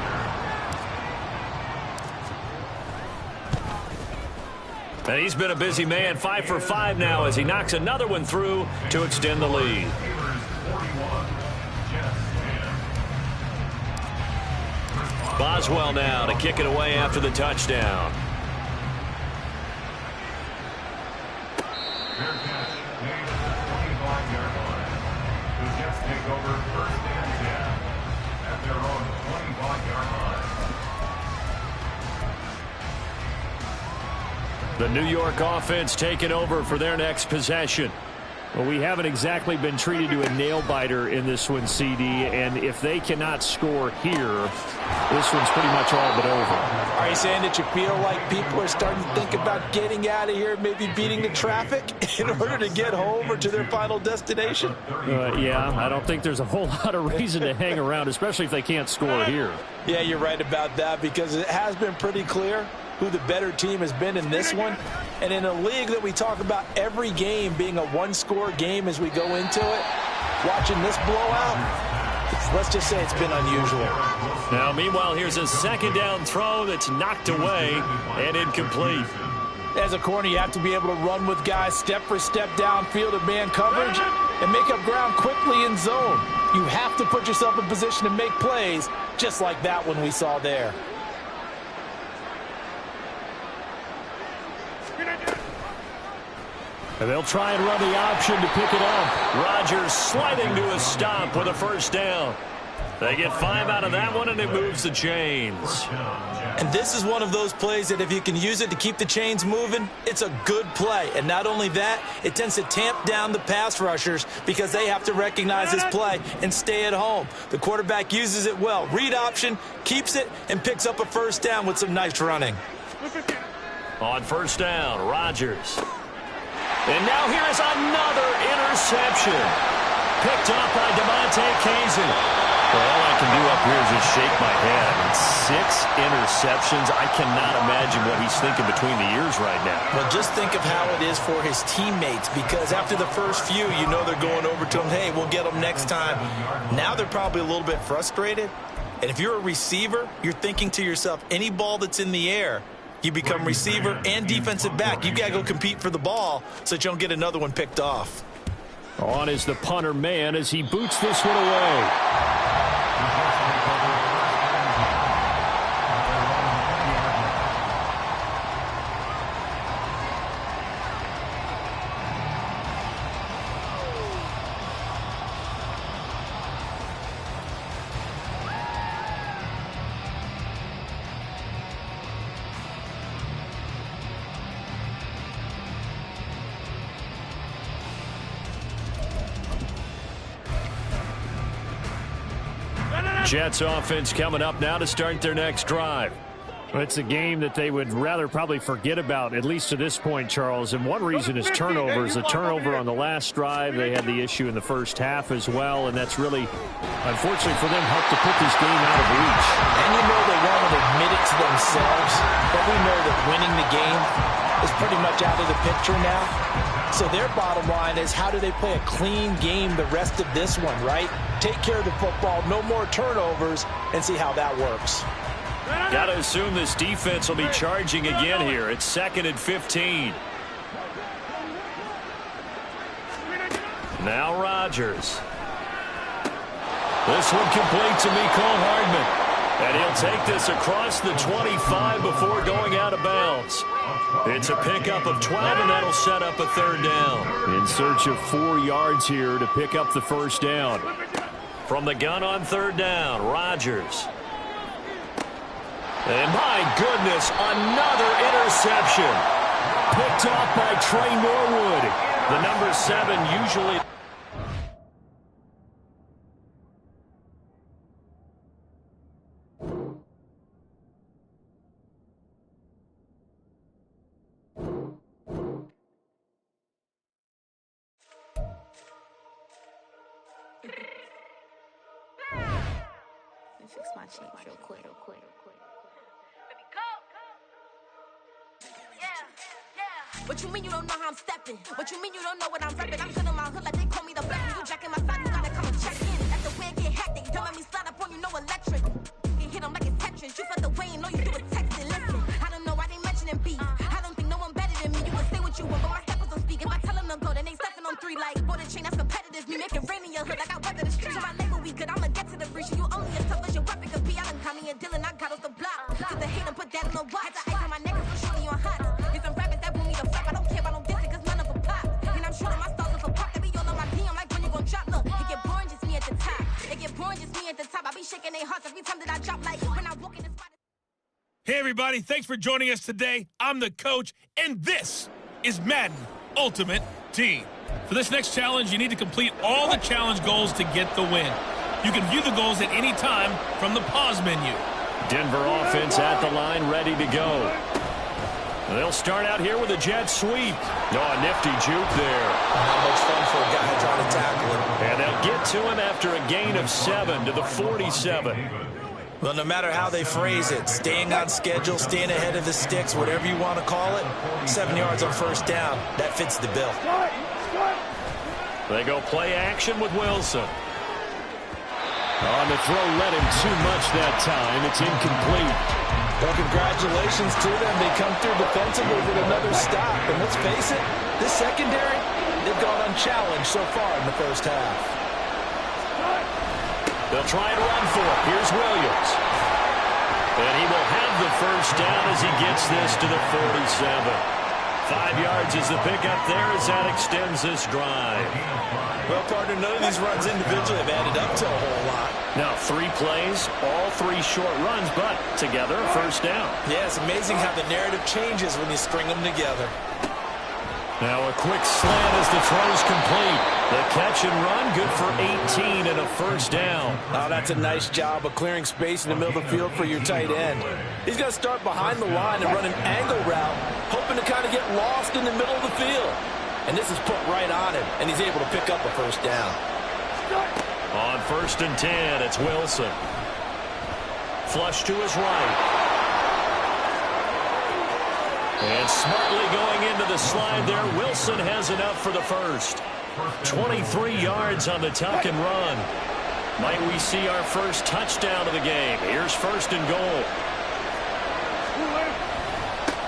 S2: And he's been a busy man, 5 for 5 now as he knocks another one through to extend the lead. Boswell now to kick it away after the touchdown.
S4: Fair catch made at the 25-yard line. The Jets take over 1st and 10 at their own 25-yard line.
S2: The New York offense taking over for their next possession. Well, we haven't exactly been treated to a nail-biter in this one, CD, and if they cannot score here, this one's pretty much all but over.
S5: Are you saying that you feel like people are starting to think about getting out of here, maybe beating the traffic in order to get home or to their final destination?
S2: Yeah, I don't think there's a whole lot of reason to hang around, especially if they can't score here.
S5: Yeah, you're right about that because it has been pretty clear who the better team has been in this one. And in a league that we talk about every game being a one-score game as we go into it, watching this blowout, let's just say it's been unusual.
S2: Now, meanwhile, here's a 2nd down throw that's knocked away and incomplete.
S5: As a corner, you have to be able to run with guys step for step downfield of man coverage and make up ground quickly in zone. You have to put yourself in position to make plays just like that one we saw there.
S2: And they'll try and run the option to pick it up. Rodgers sliding to a stop with a 1st down. They get 5 out of that one, and it moves the chains.
S5: And this is one of those plays that if you can use it to keep the chains moving, it's a good play. And not only that, it tends to tamp down the pass rushers because they have to recognize this play and stay at home. The quarterback uses it well. Read option, keeps it, and picks up a 1st down with some nice running.
S2: On 1st down, Rodgers. And now here is another interception. Picked up by DeMonte Kazin. Well, all I can do up here is just shake my head. I mean, 6 interceptions. I cannot imagine what he's thinking between the ears right now.
S5: Well, just think of how it is for his teammates because after the first few, you know they're going over to him, hey, we'll get them next time. Now they're probably a little bit frustrated. And if you're a receiver, you're thinking to yourself, any ball that's in the air, you become receiver and defensive back. You got to go compete for the ball so that you don't get another one picked off.
S2: On is the punter man as he boots this one away. Jets offense coming up now to start their next drive. It's a game that they would rather probably forget about, at least to this point, Charles. And one reason is turnovers. A turnover on the last drive. They had the issue in the first half as well, and that's really, unfortunately for them, helped to put this game out of reach.
S5: And you know they won't admit it to themselves, but we know that winning the game is pretty much out of the picture now. So their bottom line is, how do they play a clean game the rest of this one, right? Take care of the football, no more turnovers, and see how that works.
S2: Got to assume this defense will be charging again here. It's 2nd and 15. Now Rodgers. This one complete to Mecole Hardman. And he'll take this across the 25 before going out of bounds. It's a pickup of 12, and that'll set up a 3rd down. In search of 4 yards here to pick up the 1st down. From the gun on 3rd down, Rodgers. And my goodness, another interception. Picked off by Trey Norwood. The number 7 usually...
S6: Fix my change real quick. What you mean you don't know how I'm stepping? What you mean you don't know what I'm repping? I'm good in my hood like they call me the blessing. You jacking my side, you gotta come and check in. That's the way it get hectic. Don't let me slide up on you, no electric. You hit them like it's Tetris. You felt the way and all you do is texting. Listen, I don't know why they mentioning beef. I don't think no one better than me. You can say what you want, but my steppers don't speak. If I tell them to go, then they stepping on 3 like border chain. That's competitive. Me make it rain in your hood like I weather the streets. My label we good. I'ma get to the breach. You only as tough as your weapon could be. I done caught me a Dylan. I got off the block. Get the hate and put that on the watch. Had the ice on my neck, so surely on hot. Get some rappers that want me to flop. I don't care about no diss, cause none of them pop. And I'm shooting my stars off a pop. They be all on my DM like when you gon' drop. Look, it get boring, just me at the top. It get boring, just me at the top. I be shaking their hearts every time that I drop like when I walk in the spot.
S7: Hey everybody, thanks for joining us today. I'm the coach, and this is Madden Ultimate Team. For this next challenge, you need to complete all the challenge goals to get the win. You can view the goals at any time from the pause menu.
S2: Denver offense at the line, ready to go. They'll start out here with a jet sweep. No, a nifty juke there.
S5: Not much fun for a guy trying to tackle him.
S2: And they'll get to him after a gain of 7 to the 47.
S5: Well, no matter how they phrase it, staying on schedule, staying ahead of the sticks, whatever you want to call it, 7 yards on 1st down, that fits the bill.
S2: They go play action with Wilson. On the throw, led him too much that time. It's incomplete.
S5: Well, congratulations to them. They come through defensively with another stop. And let's face it, this secondary, they've gone unchallenged so far in the 1st half.
S2: They'll try and run for it. Here's Williams. And he will have the 1st down as he gets this to the 47. 5 yards is the pickup there as that extends this drive.
S5: Well, partner, none of these runs individually have added up to a whole lot.
S2: Now, 3 plays, all 3 short runs, but together, 1st down.
S5: Yeah, it's amazing how the narrative changes when you string them together.
S2: Now a quick slant as the throw's complete. The catch and run, good for 18 and a 1st down.
S5: Oh, that's a nice job of clearing space in the middle of the field for your tight end. He's going to start behind the line and run an angle route, hoping to kind of get lost in the middle of the field. And this is put right on him, and he's able to pick up a 1st down.
S2: On 1st and 10, it's Wilson. Flush to his right. And smartly going into the slide there, Wilson has enough for the 1st. 23 yards on the tuck and run. Might we see our first touchdown of the game? Here's 1st and goal.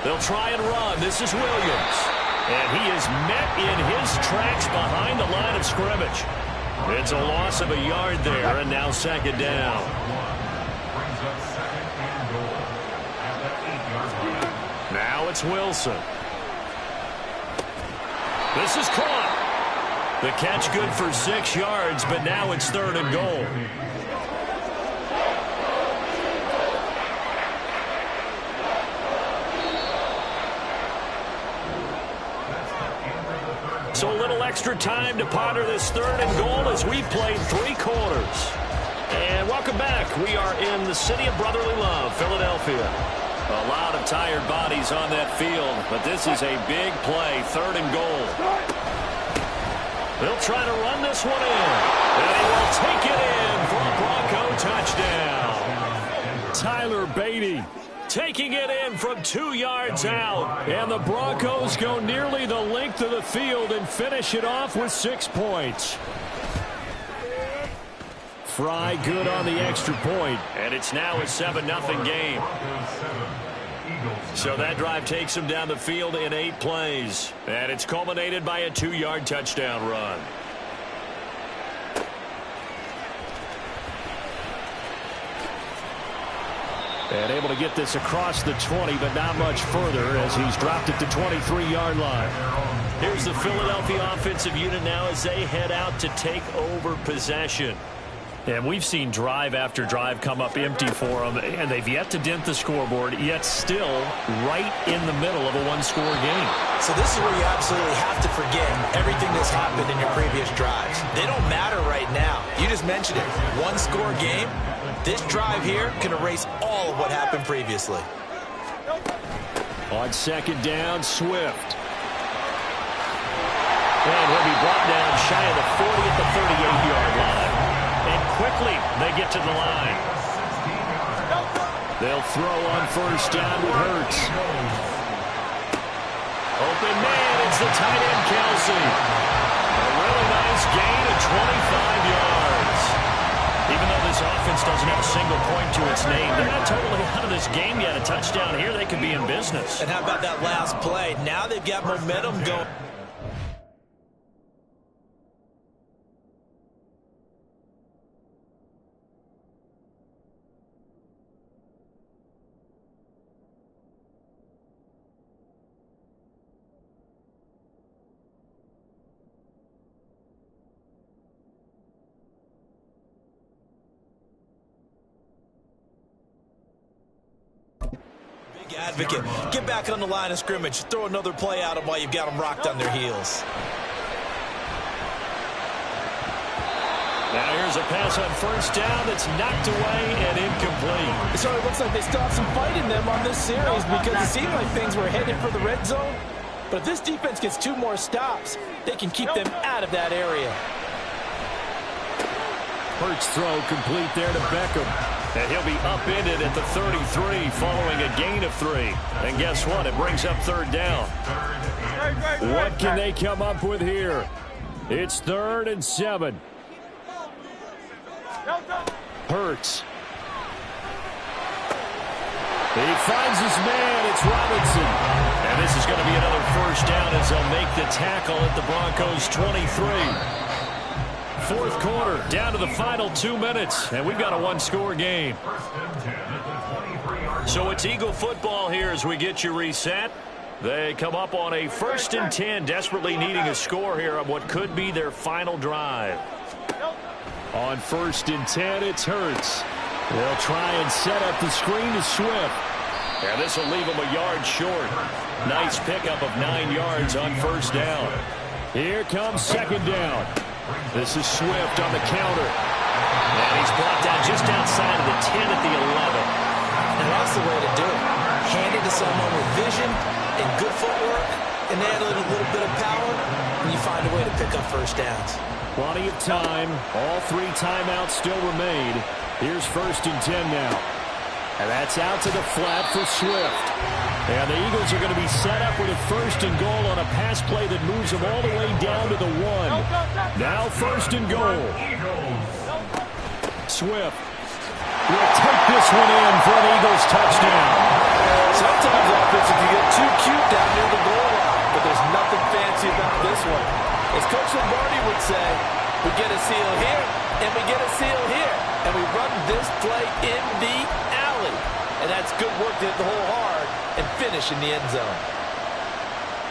S2: They'll try and run. This is Williams. And he is met in his tracks behind the line of scrimmage. It's a loss of a yard there, and now 2nd down. Now it's Wilson. This is caught. The catch good for 6 yards, but now it's 3rd and goal. So a little extra time to ponder this 3rd and goal as we've played 3 quarters. And welcome back. We are in the city of brotherly love, Philadelphia. A lot of tired bodies on that field, but this is a big play, 3rd and goal. They'll try to run this one in, and he will take it in for a Bronco touchdown. Tyler Beatty taking it in from 2 yards out, and the Broncos go nearly the length of the field and finish it off with 6 points. Fry good on the extra point, and it's now a 7-0 game. So that drive takes them down the field in 8 plays, and it's culminated by a 2-yard touchdown run. And able to get this across the 20, but not much further as he's dropped it to 23-yard line. Here's the Philadelphia offensive unit now as they head out to take over possession. And we've seen drive after drive come up empty for them, and they've yet to dent the scoreboard, yet still right in the middle of a one-score game.
S5: So this is where you absolutely have to forget everything that's happened in your previous drives. They don't matter right now. You just mentioned it. One-score game. This drive here can erase all of what happened previously.
S2: On 2nd down, Swift. And he'll be brought down shy of the 40 at the 38-yard line. And quickly, they get to the line. They'll throw on 1st down with Hurts. Open man, it's the tight end, Kelsey. A really nice gain of 25 yards. Even though this offense doesn't have a single point to its name, they're not totally out of this game yet. A touchdown here, they could be in business.
S5: And how about that last play? Now they've got momentum going. Advocate. Get back on the line of scrimmage. Throw another play at them while you've got them rocked on their heels.
S2: Now here's a pass on 1st down that's knocked away and incomplete.
S8: So it looks like they still have some fight in them on this series because it seemed like things were headed for the red zone. But if this defense gets 2 more stops, they can keep them out of that area.
S2: Hurts throw complete there to Beckham. And he'll be upended at the 33 following a gain of 3. And guess what? It brings up 3rd down. What can they come up with here? It's 3rd and 7. Hurts. He finds his man. It's Robinson. And this is going to be another 1st down as they'll make the tackle at the Broncos' 23. 4th quarter, down to the final 2 minutes, and we've got a one-score game. So it's Eagle football here as we get you reset. They come up on a 1st and 10, desperately needing a score here on what could be their final drive. On 1st and 10, it's Hurts. They'll try and set up the screen to Swift. And this will leave them a yard short. Nice pickup of 9 yards on 1st down. Here comes 2nd down. This is Swift on the counter. And he's brought down just outside of the 10 at the 11.
S5: And that's the way to do it. Hand it to someone with vision and good footwork, and add a little bit of power, and you find a way to pick up 1st downs.
S2: Plenty of time. All 3 timeouts still remain. Here's 1st and 10 now. And that's out to the flat for Swift. And the Eagles are going to be set up with a 1st and goal on a pass play that moves them all the way down to the 1. Now 1st and goal. Swift will take this one in for an Eagles touchdown.
S8: Sometimes offensive you get too cute down near the goal line, but there's nothing fancy about this one. As Coach Lombardi would say, we get a seal here, and we get a seal here, and we run this play in the alley. And that's good work to hit the hole hard and finish in the end zone.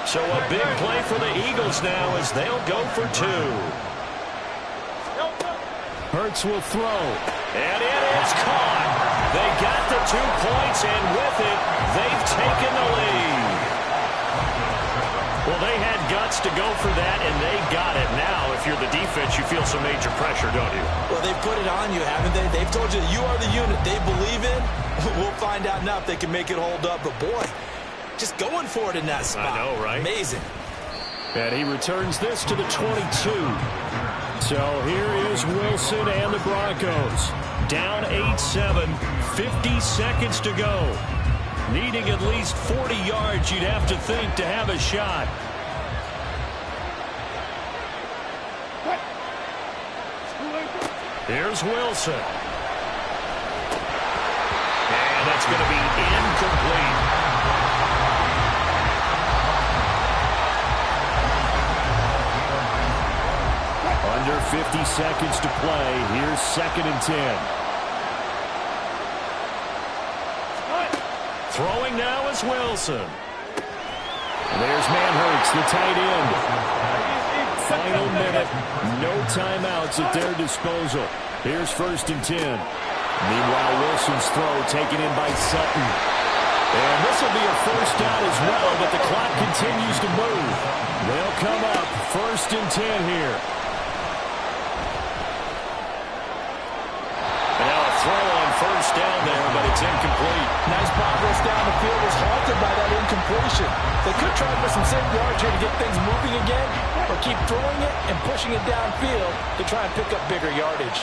S2: So a big play for the Eagles now as they'll go for 2. Hurts will throw. And it is caught. They got the 2 points, and with it, they've taken the lead. Well, they had guts to go for that, and they got it. Now, if if you're the defense, you feel some major pressure, don't you?
S5: Well, they've put it on you, haven't they? They've told you you are the unit they believe in. We'll find out now if they can make it hold up. But, boy, just going for it in that spot.
S2: I know, right?
S5: Amazing.
S2: And he returns this to the 22. So here is Wilson and the Broncos. Down 8-7, 50 seconds to go. Needing at least 40 yards, you'd have to think, to have a shot. Here's Wilson. And that's going to be incomplete. Under 50 seconds to play. Here's 2nd and 10. Throwing now is Wilson. And there's Manhurts, the tight end. Final minute. No timeouts at their disposal. Here's 1st and 10. Meanwhile, Wilson's throw taken in by Sutton. And this will be a 1st down as well, but the clock continues to move. They'll come up 1st and 10 here. Throw on 1st down there, but it's incomplete.
S5: Nice progress down the field was halted by that incompletion. They could try for some safe yards here to get things moving again, or keep throwing it and pushing it downfield to try and pick up bigger yardage.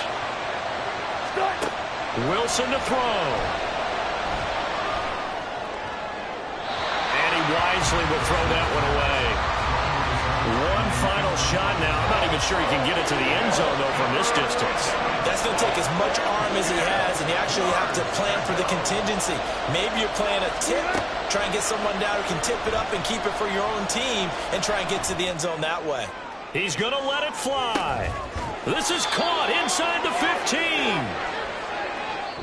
S2: Wilson to throw. And he wisely will throw that one away. One final shot now. I'm not even sure he can get it to the end zone, though, from this distance.
S5: That's going to take as much arm as he has, and you actually have to plan for the contingency. Maybe you're playing a tip, try and get someone down who can tip it up and keep it for your own team and try and get to the end zone that way.
S2: He's going to let it fly. This is caught inside the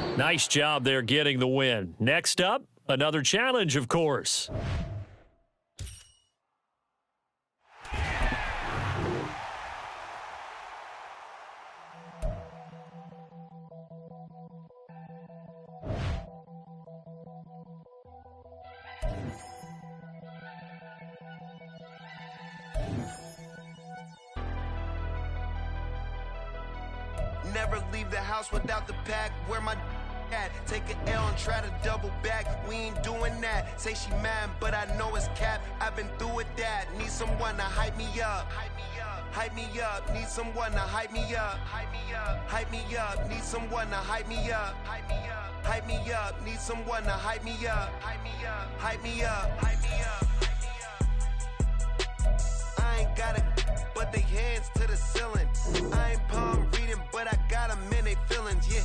S2: 15. Nice job there getting the win. Next up, another challenge, of course.
S9: Never leave the house without the pack. Where my at? Take an L and try to double back. We ain't doing that. Say she mad, but I know it's cap. I've been through with that. Need someone to hype me up. Hype me up. Need someone to hype me up. Hype me up. Hype me up. Need someone to hype me up. Hype me up. Hype me up. Need someone to hype me up. Hype me up. Hype me up. Hype me up. I ain't got it, but they hands to the ceiling. I ain't palm reading, but I got them in they feelings, yeah.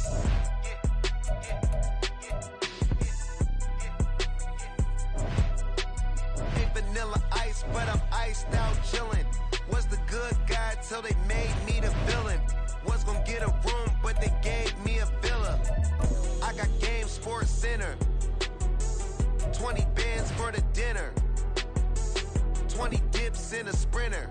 S9: Ain't vanilla ice, but I'm iced out chillin'. Was the good guy till they made me the villain. Was gonna get a room, but they gave me a villa. I got Game Sports Center. 20 bands for the dinner. 20 dips in a Sprinter.